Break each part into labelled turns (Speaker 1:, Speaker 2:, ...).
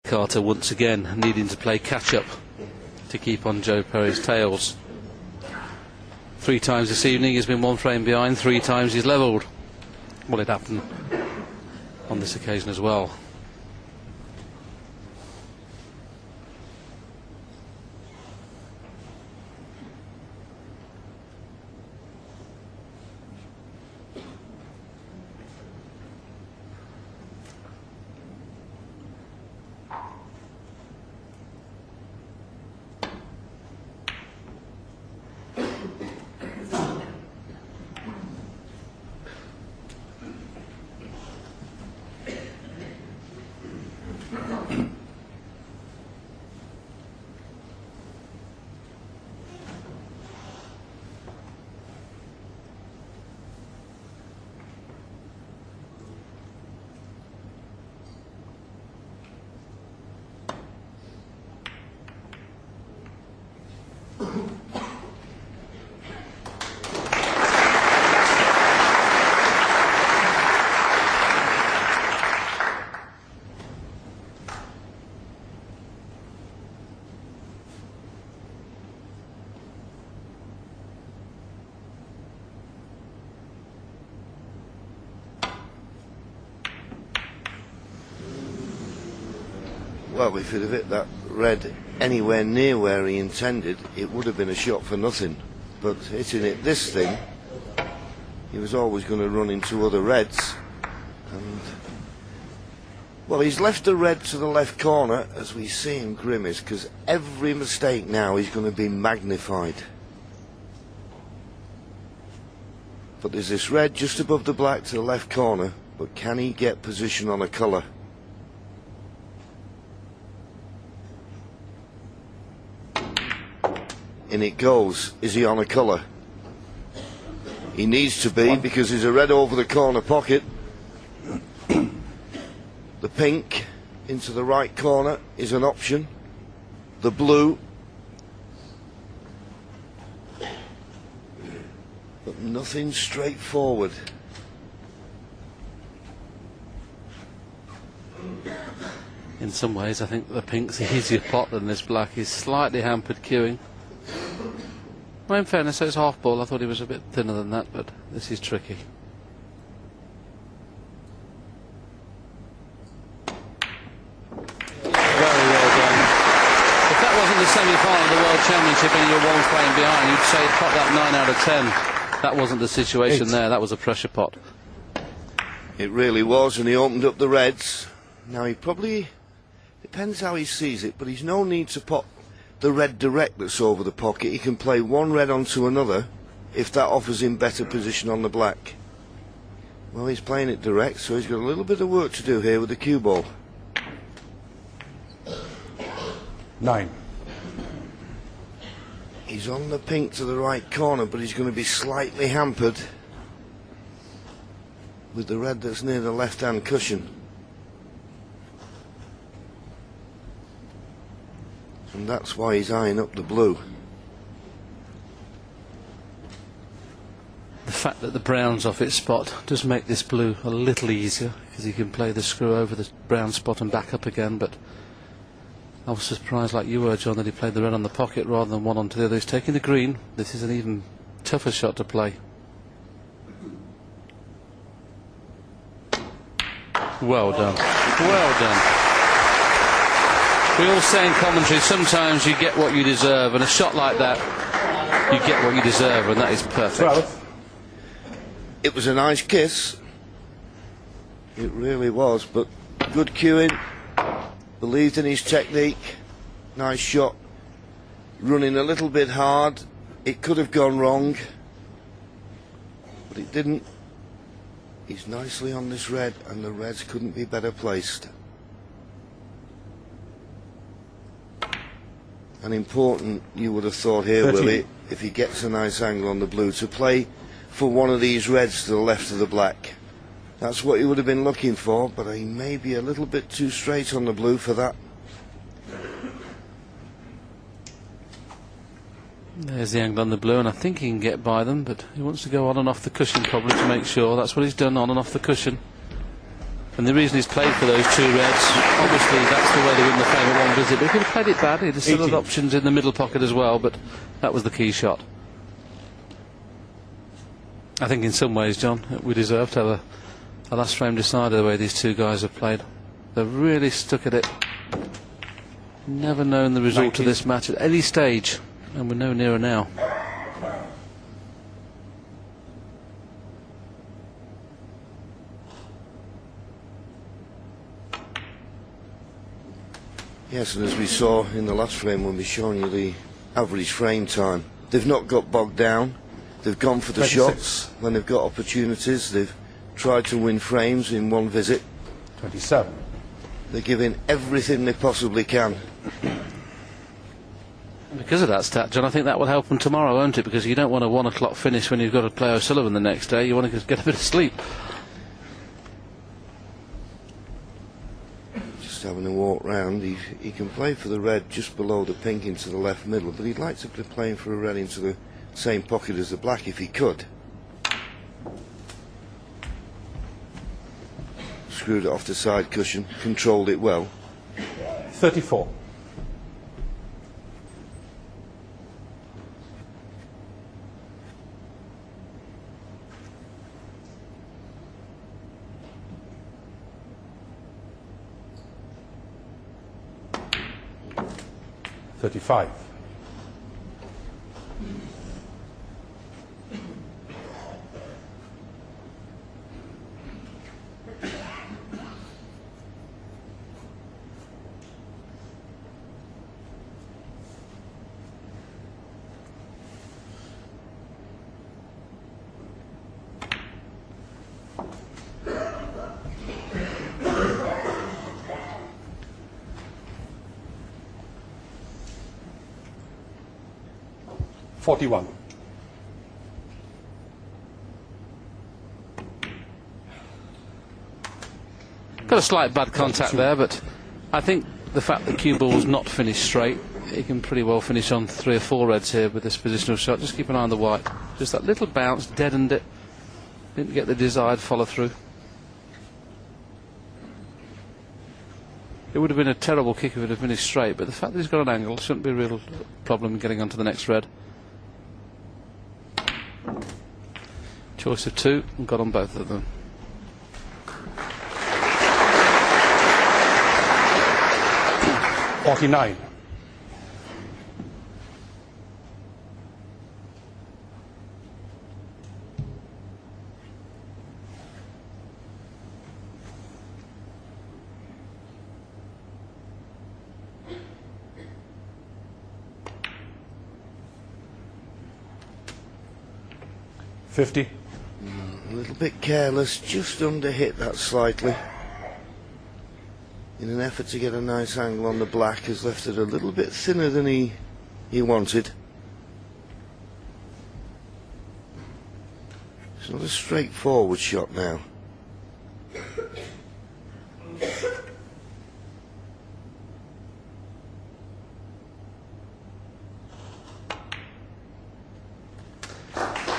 Speaker 1: Carter once again needing to play catch-up to keep on Joe Perry's tails. 3 times this evening he's been 1 frame behind, 3 times he's levelled. Well, it happened on this occasion as well.
Speaker 2: Well, if he'd have hit that red anywhere near where he intended, it would have been a shot for nothing. But hitting it this thing, he was always going to run into other reds. And well, he's left the red to the left corner as we see him grimace, because every mistake now is going to be magnified. But there's this red just above the black to the left corner, but can he get position on a colour? In it goes. Is he on a colour? He needs to be, because there's a red over the corner pocket. The pink into the right corner is an option. The blue. But nothing straightforward.
Speaker 1: In some ways I think the pink's an easier pot than this black. He's slightly hampered queuing. Well, in fairness, it's half ball. I thought he was a bit thinner than that, but this is tricky. Very well done. If that wasn't the semi-final of the World Championship and you're 1 frame behind, you'd say pot that 9 out of 10. That wasn't the situation there. That was a pressure pot.
Speaker 2: It really was, and he opened up the reds. Now he probably, depends how he sees it, but he's no need to pot the red direct that's over the pocket. He can play 1 red onto another if that offers him better position on the black. Well, he's playing it direct, so he's got a little bit of work to do here with the cue ball.
Speaker 3: 9.
Speaker 2: He's on the pink to the right corner, but he's going to be slightly hampered with the red that's near the left-hand cushion. And that's why he's eyeing up the blue.
Speaker 1: The fact that the brown's off its spot does make this blue a little easier, because he can play the screw over the brown spot and back up again. But I was surprised, like you were, John, that he played the red on the pocket rather than one onto the other. He's taking the green. This is an even tougher shot to play. Well done. Well done. We all say in commentary, sometimes you get what you deserve, and a shot like that, you get what you deserve, and that is perfect.
Speaker 3: 12.
Speaker 2: It was a nice kiss. It really was, but good cueing. Believed in his technique. Nice shot. Running a little bit hard. It could have gone wrong, but it didn't. He's nicely on this red, and the reds couldn't be better placed. And important, you would have thought here,
Speaker 3: 13.
Speaker 2: Willie, if he gets a nice angle on the blue, to play for one of these reds to the left of the black. That's what he would have been looking for, but he may be a little bit too straight on the blue for that.
Speaker 1: There's the angle on the blue, and I think he can get by them, but he wants to go on and off the cushion probably to make sure. That's what he's done, on and off the cushion. And the reason he's played for those 2 reds, obviously that's the way they win the frame at one visit. But if he'd played it bad, he'd have still had options in the middle pocket as well, but that was the key shot. I think in some ways, John, we deserve to have a last frame decider the way these 2 guys have played. They've really stuck at it. Never known the result of this match at any stage, and we're no nearer now.
Speaker 2: Yes, and as we saw in the last frame when we showing you the average frame time, they've not got bogged down. They've gone for the
Speaker 3: 26.
Speaker 2: shots when they've got opportunities. They've tried to win frames in one visit.
Speaker 3: 27.
Speaker 2: They're giving everything they possibly can.
Speaker 1: Because of that stat, John, I think that will help them tomorrow, won't it? Because you don't want a 1 o'clock finish when you've got to play O'Sullivan the next day. You want to get a bit of sleep.
Speaker 2: Just having a walk round. He can play for the red just below the pink into the left middle, but he'd like to be playing for a red into the same pocket as the black if he could. Screwed it off the side cushion, controlled it well.
Speaker 3: 34. $35. $41.
Speaker 1: Got a slight bad contact there, but I think the fact that cue ball's not finished straight, he can pretty well finish on 3 or 4 reds here with this positional shot. Just keep an eye on the white. Just that little bounce deadened it. Didn't get the desired follow through. It would have been a terrible kick if it had finished straight, but the fact that he's got an angle shouldn't be a real problem getting onto the next red. Choice of 2 and got on both of them.
Speaker 3: $49. $50.
Speaker 2: A little bit careless, just under hit that slightly. In an effort to get a nice angle on the black, has left it a little bit thinner than he wanted. It's not a straightforward shot now.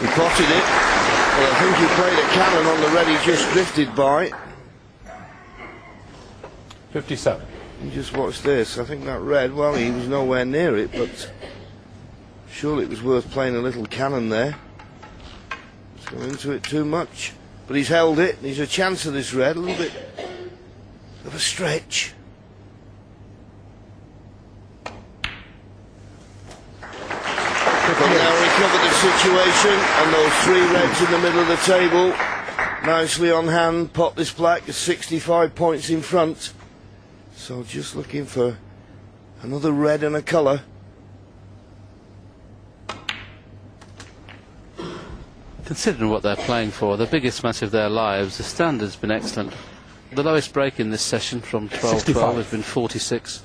Speaker 2: He potted it, but I think he played a cannon on the red he just drifted by.
Speaker 3: 57.
Speaker 2: You just watch this. I think that red, well, he was nowhere near it, but surely it was worth playing a little cannon there. He's gone into it too much, but he's held it. He's a chance of this red, a little bit of a stretch. But now recovered the situation, and those 3 reds in the middle of the table, nicely on hand. Pot this black is 65 points in front. So just looking for another red and a colour.
Speaker 1: Considering what they're playing for, the biggest match of their lives, the standard's been excellent. The lowest break in this session from 12-12 has been 46.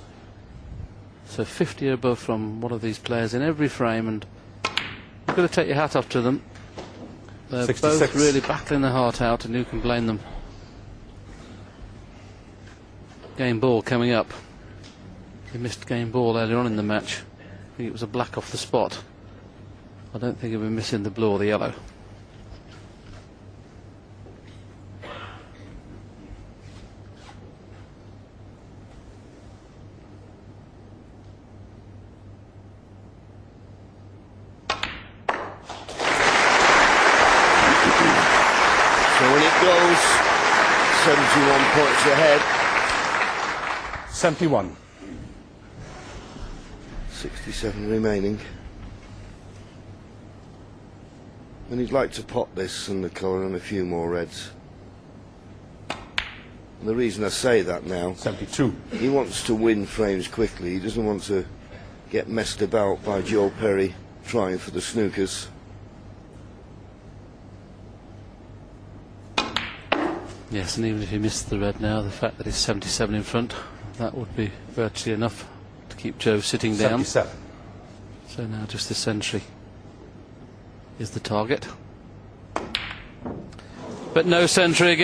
Speaker 1: So 50 or above from one of these players in every frame, and you've got to take your hat off to them. They're
Speaker 3: 66.
Speaker 1: both really battling their heart out, and who can blame them? Game ball coming up. He missed game ball earlier on in the match. I think it was a black off the spot. I don't think he'll be missing the blue or the yellow.
Speaker 2: 71 points ahead.
Speaker 3: 71.
Speaker 2: 67 remaining. And he'd like to pot this and the colour and a few more reds. And the reason I say that now,
Speaker 3: 72.
Speaker 2: he wants to win frames quickly. He doesn't want to get messed about by Joe Perry trying for the snookers.
Speaker 1: Yes, and even if he missed the red now, the fact that he's 77 in front, that would be virtually enough to keep Joe sitting down.
Speaker 3: 77.
Speaker 1: So now just the century is the target. But no century again.